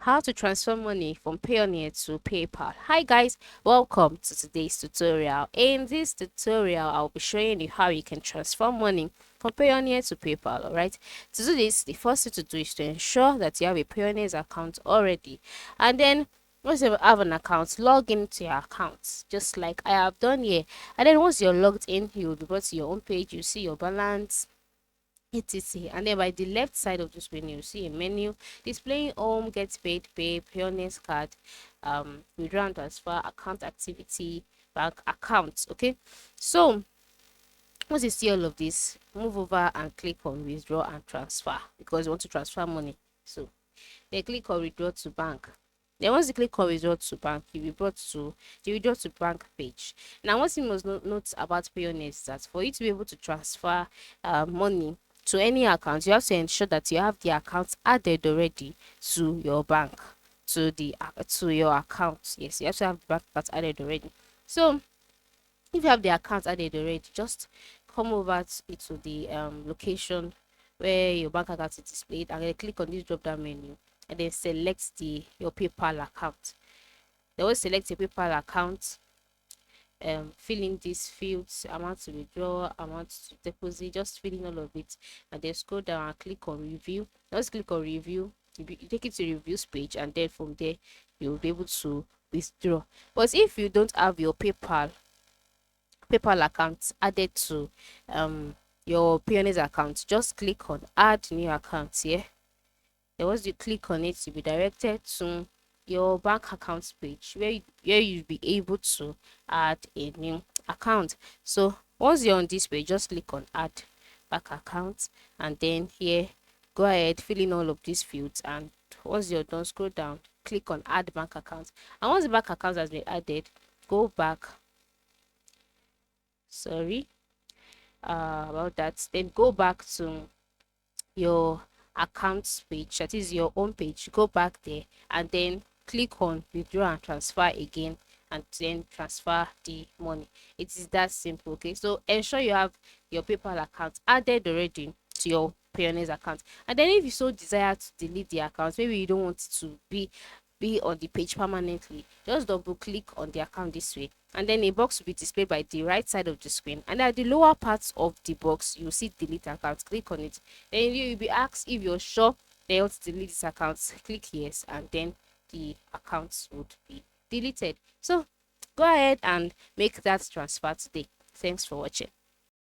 how to transfer money from Payoneer to PayPal. Hi guys, welcome to today's tutorial. In this tutorial, I'll be showing you how you can transfer money from Payoneer to PayPal. Alright, to do this, the first thing to do is to ensure that you have a Payoneer's account already, and then once you have an account, log into your account just like I have done here. And then once you're logged in, you'll be brought to your own page. You see your balance, etc. And then by the left side of this menu, you see a menu displaying home, get paid, pay, pioneers card, withdraw and transfer, account activity, bank accounts. Okay, so once you see all of this, move over and click on withdraw and transfer because you want to transfer money. So then click on withdraw to bank. Then once you click on withdraw to bank, you'll be brought to the withdraw to bank page. Now, one thing you must note about Payoneer is that for you to be able to transfer money to any account, you have to ensure that you have the account added already to your bank, to your account. Yes, you have to have the bank account added already. So if you have the account added already, just come over to the location where your bank account is displayed and then click on this drop down menu and then select the your PayPal account. They will select your PayPal account, fill in these fields, amount to withdraw, amount to deposit, just fill in all of it and then scroll down and click on review. Just click on review, you take it to reviews page, and then from there you'll be able to withdraw. But if you don't have your PayPal account added to your Pioneer's account, just click on add new account here. Then once you click on it, you'll be directed to your bank account page where you'll be able to add a new account. So once you're on this page, just click on add bank account, and then here go ahead, fill in all of these fields, and once you're done, scroll down, click on add bank account. And once the bank account has been added, go back, sorry about that, then go back to your accounts page, that is your own page. Go back there and then click on withdraw and transfer again, and then transfer the money. It is that simple. Okay, so ensure you have your PayPal account added already to your Pioneer's account. And then if you so desire to delete the account, maybe you don't want it to be on the page permanently, just double click on the account this way, and then a box will be displayed by the right side of the screen, and at the lower part of the box you see delete account. Click on it, then you will be asked if you're sure they want to delete this account. Click yes, and then the account would be deleted. So go ahead and make that transfer today. Thanks for watching.